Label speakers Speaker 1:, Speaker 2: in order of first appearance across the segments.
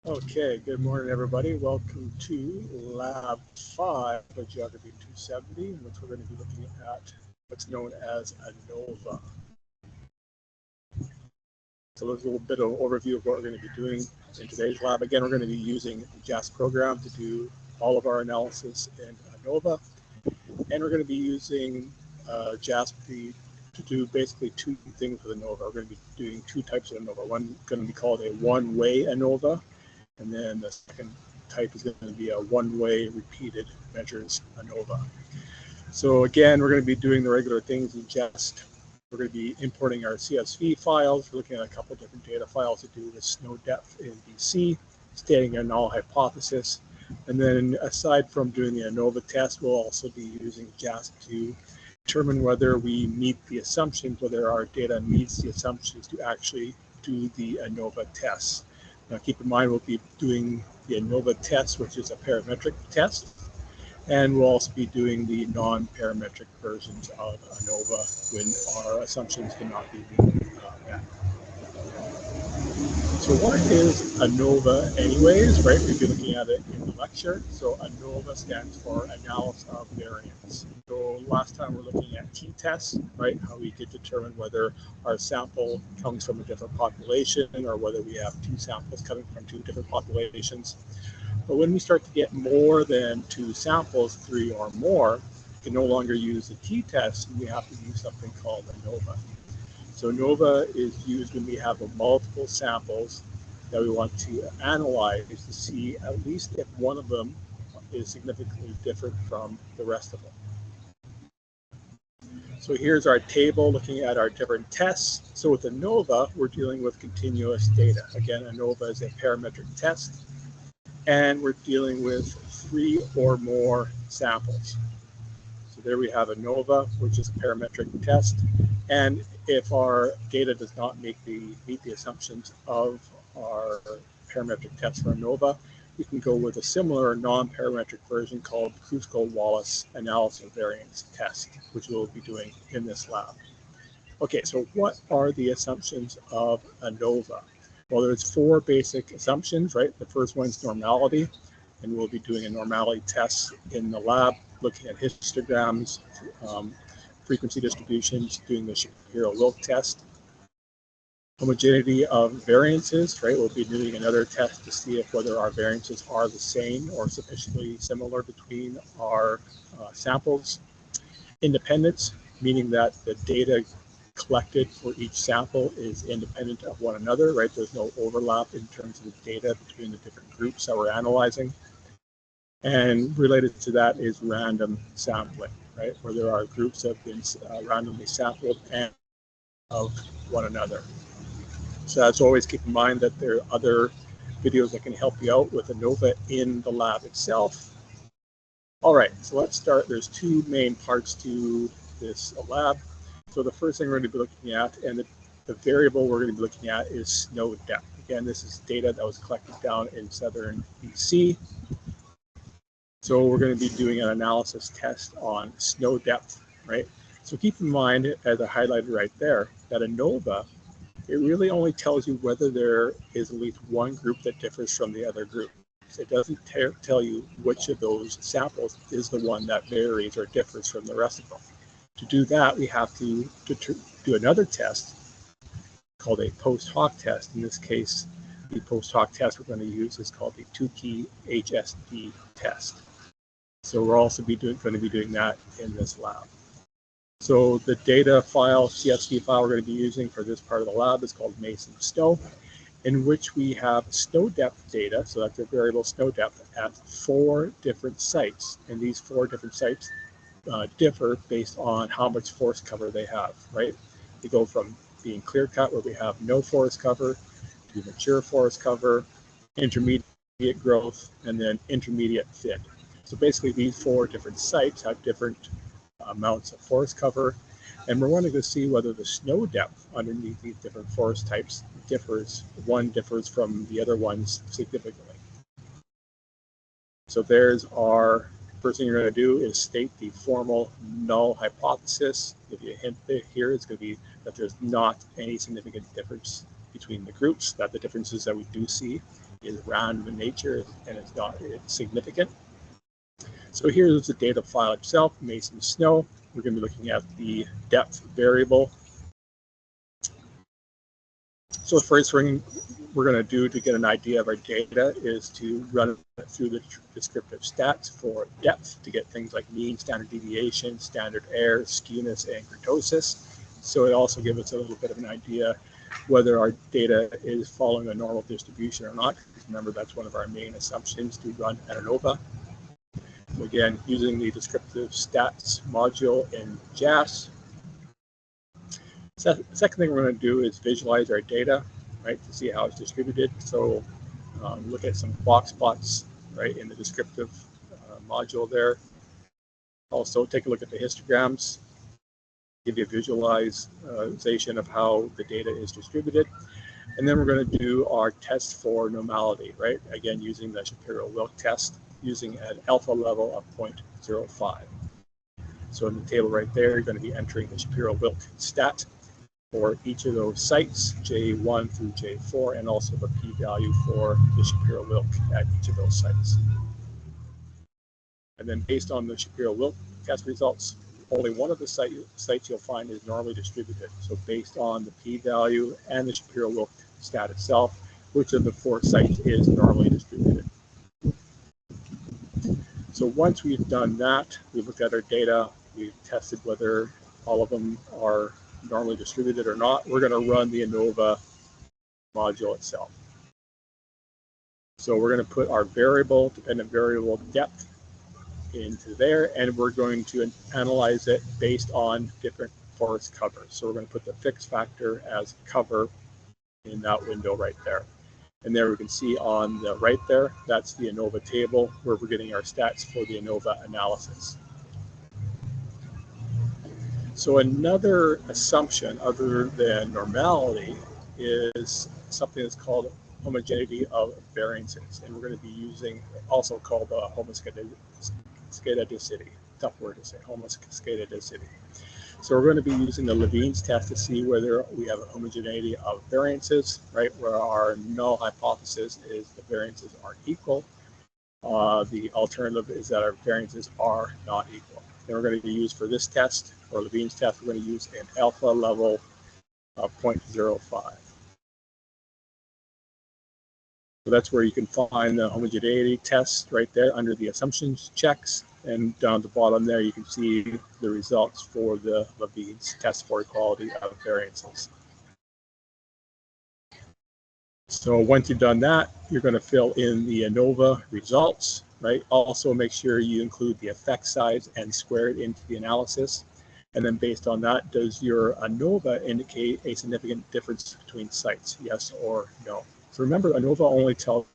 Speaker 1: Okay, good morning, everybody. Welcome to Lab 5 of Geography 270, in which we're going to be looking at what's known as ANOVA. So there's a little bit of overview of what we're going to be doing in today's lab. Again, we're going to be using the JASP program to do all of our analysis in ANOVA. And we're going to be using JASP to do basically two things with ANOVA. We're going to be doing two types of ANOVA. One going to be called a one-way ANOVA, and then the second type is going to be a one-way repeated measures ANOVA. So again, we're going to be doing the regular things in JASP. We're going to be importing our CSV files. We're looking at a couple of different data files to do with snow depth in BC, stating a null hypothesis. And then aside from doing the ANOVA test, we'll also be using JASP to determine whether we meet the assumptions, whether our data meets the assumptions to actually do the ANOVA tests. Now keep in mind, we'll be doing the ANOVA test, which is a parametric test, and we'll also be doing the non-parametric versions of ANOVA when our assumptions cannot be met. So what is ANOVA anyways, right? We've been looking at it in the lecture. So ANOVA stands for Analysis of Variance. So last time we're looking at t-tests, right? How we could determine whether our sample comes from a different population or whether we have two samples coming from two different populations. But when we start to get more than two samples, three or more, we can no longer use the t-test, and we have to use something called ANOVA. So ANOVA is used when we have multiple samples that we want to analyze to see at least if one of them is significantly different from the rest of them. So here's our table looking at our different tests. So with ANOVA, we're dealing with continuous data. Again, ANOVA is a parametric test, and we're dealing with three or more samples. So there we have ANOVA, which is a parametric test. And if our data does not meet the assumptions of our parametric test for ANOVA, we can go with a similar non-parametric version called Kruskal-Wallis analysis of variance test, which we'll be doing in this lab. Okay, so what are the assumptions of ANOVA? Well, there's four basic assumptions, right? The first one's normality, and we'll be doing a normality test in the lab, looking at histograms, frequency distributions, doing the Shapiro-Wilk test. Homogeneity of variances, right? We'll be doing another test to see if whether our variances are the same or sufficiently similar between our samples. Independence, meaning that the data collected for each sample is independent of one another, right? There's no overlap in terms of the data between the different groups that we're analyzing. And related to that is random sampling, right? Where there are groups that have been randomly sampled and of one another. So that's always keep in mind that there are other videos that can help you out with ANOVA in the lab itself. All right, so let's start. There's two main parts to this lab. So the first thing we're going to be looking at, and the variable we're going to be looking at, is snow depth. Again, this is data that was collected down in southern BC. So we're going to be doing an analysis test on snow depth, right? So keep in mind, as I highlighted right there, that ANOVA, it really only tells you whether there is at least one group that differs from the other group. It doesn't tell you which of those samples is the one that varies or differs from the rest of them. To do that, we have to do another test called a post hoc test. In this case, the post hoc test we're going to use is called the Tukey HSD test. So we're also going to be doing that in this lab. So the data file, CSV file we're going to be using for this part of the lab is called Mason Snow, in which we have snow depth data, so that's a variable snow depth, at 4 different sites. And these 4 different sites differ based on how much forest cover they have, right? We go from being clear cut, where we have no forest cover, to mature forest cover, intermediate growth, and then intermediate fit. So basically these 4 different sites have different amounts of forest cover, and we're wanting to see whether the snow depth underneath these different forest types differs. One differs from the other ones significantly. So there's our first thing you're going to do is state the formal null hypothesis. Give you a hint here. It's going to be that there's not any significant difference between the groups, that the differences that we do see is random in nature and it's significant. So here's the data file itself, Mason Snow. We're going to be looking at the depth variable. So the first thing we're going to do to get an idea of our data is to run it through the descriptive stats for depth to get things like mean, standard deviation, standard error, skewness, and kurtosis. So it also gives us a little bit of an idea whether our data is following a normal distribution or not. Remember, that's one of our main assumptions to run an ANOVA. Again, using the descriptive stats module in JAS. Second thing we're going to do is visualize our data, right, to see how it's distributed. So look at some box plots, right, in the descriptive module there. Also, take a look at the histograms, give you a visualization of how the data is distributed. And then we're going to do our test for normality, right? Again, using the Shapiro-Wilk test, using an alpha level of 0.05. So in the table right there, you're going to be entering the Shapiro-Wilk stat for each of those sites, J1 through J4, and also the p-value for the Shapiro-Wilk at each of those sites. And then based on the Shapiro-Wilk test results, only one of the sites you'll find is normally distributed. So based on the p-value and the Shapiro-Wilk stat itself, which of the 4 sites is normally distributed. So once we've done that, we've looked at our data, we've tested whether all of them are normally distributed or not, we're going to run the ANOVA module itself. So we're going to put our variable, dependent variable depth into there, and we're going to analyze it based on different forest covers. So we're going to put the fixed factor as cover in that window right there. And there we can see on the right there, that's the ANOVA table where we're getting our stats for the ANOVA analysis. So another assumption other than normality is something that's called homogeneity of variances. And we're going to be using also called homoscedasticity. Tough word to say, homoscedasticity. So we're going to be using the Levine's test to see whether we have a homogeneity of variances, right, where our null hypothesis is the variances are equal. The alternative is that our variances are not equal. And we're going to use for this test, or Levine's test, we're going to use an alpha level of 0.05. So that's where you can find the homogeneity test right there under the assumptions checks. And down at the bottom there, you can see the results for the Levine's test for equality of variances. So once you've done that, you're going to fill in the ANOVA results, right? Also make sure you include the effect size and square it into the analysis. And then based on that, does your ANOVA indicate a significant difference between sites, yes or no? So remember, ANOVA only tells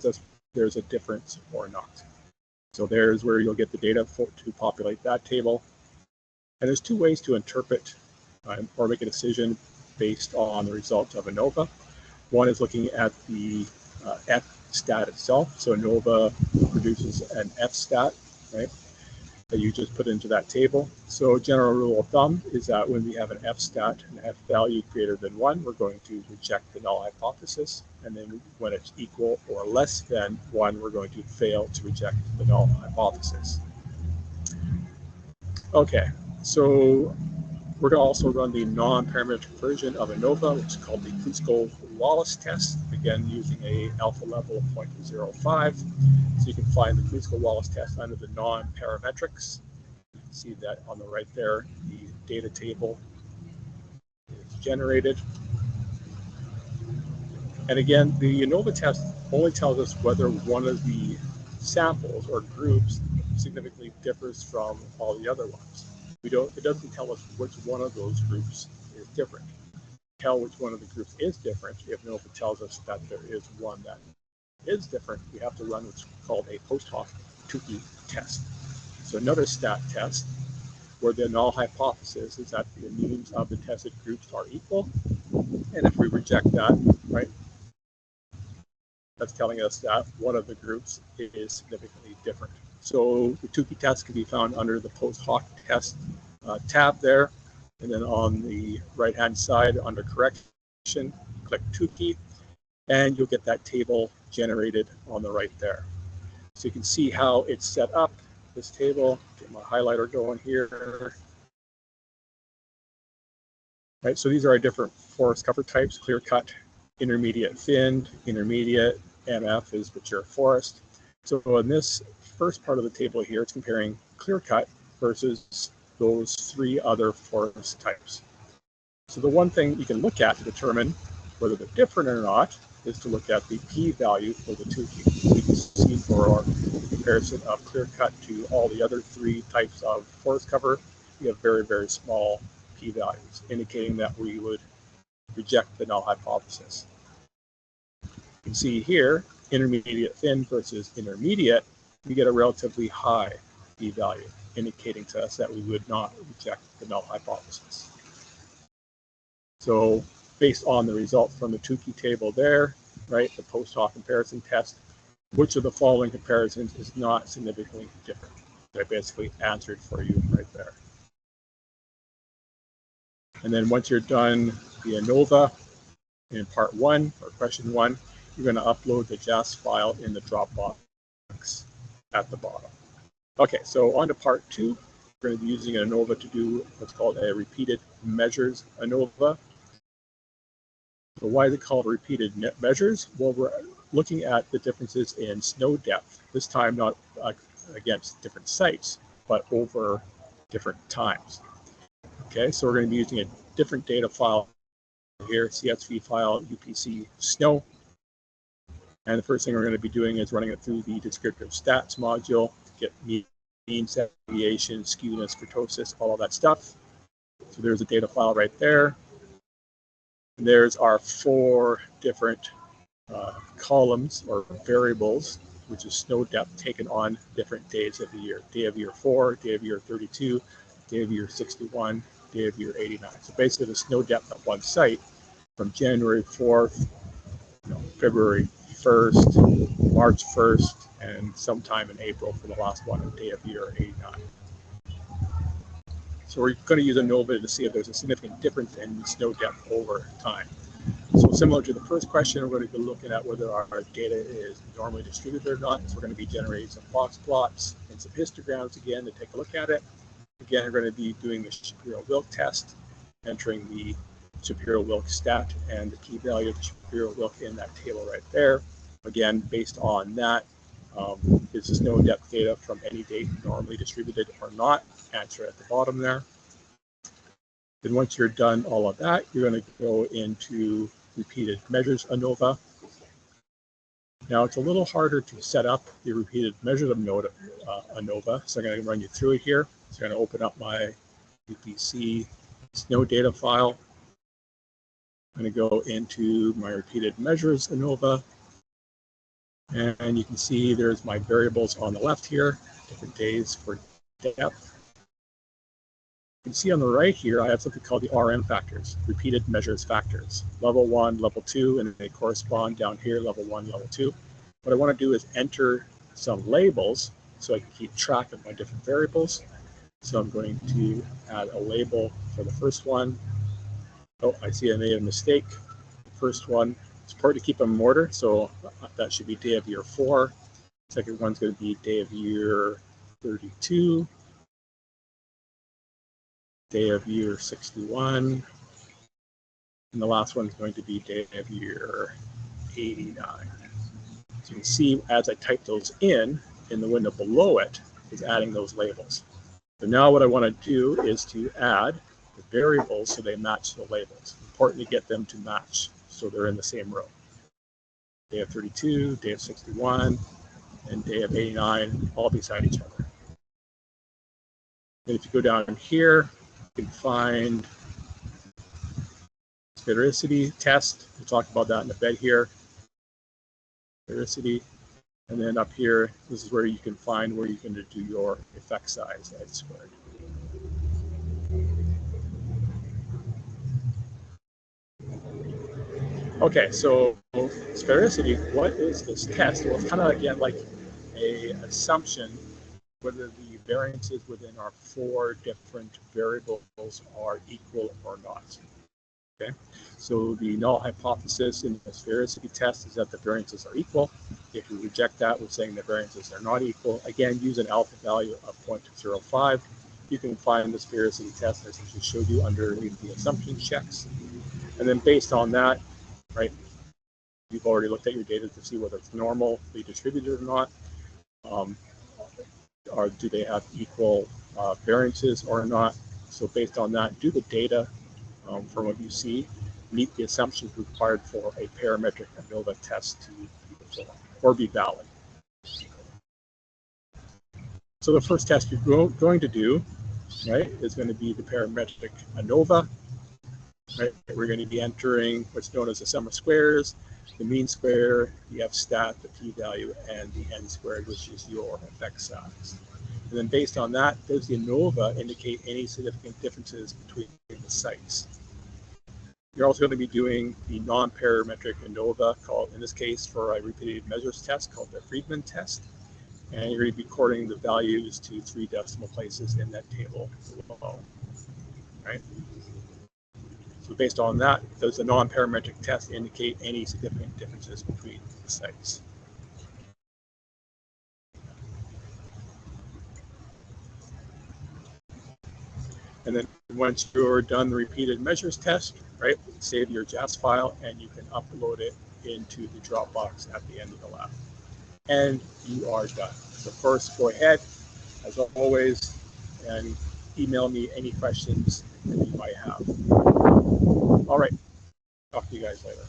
Speaker 1: us there's a difference or not. So there's where you'll get the data to populate that table. And there's 2 ways to interpret or make a decision based on the results of ANOVA. One is looking at the F stat itself. So ANOVA produces an F stat, right, that you just put into that table. So general rule of thumb is that when we have an F stat, an F value greater than 1, we're going to reject the null hypothesis. And then when it's equal or less than 1, we're going to fail to reject the null hypothesis. Okay, so we're going to also run the non-parametric version of ANOVA, which is called the Klusko-Wallis test, again using a alpha level of 0.05. So you can find the Klusko-Wallis test under the non-parametrics. You can see that on the right there, the data table is generated. And again, the ANOVA test only tells us whether one of the samples or groups significantly differs from all the other ones. It doesn't tell us which one of those groups is different. Tell which one of the groups is different if ANOVA tells us that there is one that is different. We have to run what's called a post hoc Tukey test. So another stat test where the null hypothesis is that the means of the tested groups are equal. And if we reject that, right, that's telling us that one of the groups is significantly different. So the Tukey test can be found under the post hoc test tab there. And then on the right-hand side under correction, click Tukey. and you'll get that table generated on the right there. So you can see how it's set up, this table. Get my highlighter going here. Right, so these are our different forest cover types: clear cut, intermediate thinned, intermediate, MF is mature forest. So in this first part of the table here, it's comparing clear cut versus those three other forest types. So the one thing you can look at to determine whether they're different or not is to look at the p-value for the Tukey. So you can see for our comparison of clear cut to all the other three types of forest cover, we have very, very small p-values, indicating that we would reject the null hypothesis. You can see here, intermediate thin versus intermediate, we get a relatively high p-value, indicating to us that we would not reject the null hypothesis. So based on the results from the Tukey table there, right, the post-hoc comparison test, which of the following comparisons is not significantly different? I basically answered for you right there. And then once you're done the ANOVA in part 1 or question 1, you're going to upload the JAS file in the Dropbox at the bottom. Okay, so on to part 2. We're going to be using an ANOVA to do what's called a repeated measures ANOVA. So why is it called repeated measures? Well, we're looking at the differences in snow depth, this time not against different sites, but over different times. Okay, so we're going to be using a different data file here, CSV file, UPC snow. And the first thing we're going to be doing is running it through the descriptive stats module to get mean, deviation, skewness, kurtosis, all of that stuff. So there's a data file right there. And there's our 4 different columns or variables, which is snow depth taken on different days of the year. Day of year 4, day of year 32, day of year 61, day of year 89. So basically the snow depth at one site from January 4th, February 1st, March 1st, and sometime in April for the last one, day of year 89. So we're going to use ANOVA to see if there's a significant difference in snow depth over time. So similar to the first question, we're going to be looking at whether our data is normally distributed or not. So we're going to be generating some box plots and some histograms again to take a look at it. Again, we're going to be doing the Shapiro-Wilk test, entering the Shapiro-Wilk stat and the p-value of Shapiro-Wilk in that table right there. Again, based on that, is the snow depth data from any date normally distributed or not? Answer at the bottom there. Then once you're done all of that, you're going to go into repeated measures ANOVA. Now it's a little harder to set up the repeated measures of ANOVA, so I'm going to run you through it here. So I'm going to open up my UPC snow data file. I'm going to go into my repeated measures ANOVA. And you can see there's my variables on the left here, different days for depth. You can see on the right here, I have something called the RM factors, repeated measures factors, level 1, level 2, and they correspond down here, level 1, level 2. What I want to do is enter some labels so I can keep track of my different variables. So I'm going to add a label for the first one. Oh, I see I made a mistake. The first one, it's important to keep them in order, so that should be day of year 4. Second one's going to be day of year 32. Day of year 61, and the last one is going to be day of year 89. So you can see as I type those in the window below it is adding those labels. So now what I want to do is to add the variables so they match the labels. Important to get them to match so they're in the same row. Day of 32, day of 61, and day of 89 all beside each other. And if you go down here, you can find sphericity test. We'll talk about that in a bit here. Sphericity. And then up here, this is where you can find where you can do your effect size at squared. Okay, so sphericity, what is this test? Well, it's kind of again like an assumption whether the variances within our 4 different variables are equal or not. Okay, so the null hypothesis in the sphericity test is that the variances are equal. If you reject that, we're saying the variances are not equal. Again, use an alpha value of 0.05. You can find the sphericity test as I just showed you underneath the assumption checks. And then based on that, right, you've already looked at your data to see whether it's normally distributed or not. Or do they have equal variances or not? So based on that, do the data from what you see meet the assumptions required for a parametric ANOVA test to be performed or be valid. So the first test you're going to do, right, is going to be the parametric ANOVA. Right, we're going to be entering what's known as the sum of squares, the mean square, the f-stat, the p-value, and the n-squared, which is your effect size. And then based on that, does the ANOVA indicate any significant differences between the sites? You're also going to be doing the non-parametric ANOVA, called, in this case, for a repeated measures test, called the Friedman test. And you're going to be recording the values to 3 decimal places in that table below. Right? So based on that, does the non-parametric test indicate any significant differences between the sites? And then once you're done the repeated measures test, right, save your JAS file and you can upload it into the Dropbox at the end of the lab. And you are done. So first, go ahead, as always, and email me any questions that you might have. All right, talk to you guys later.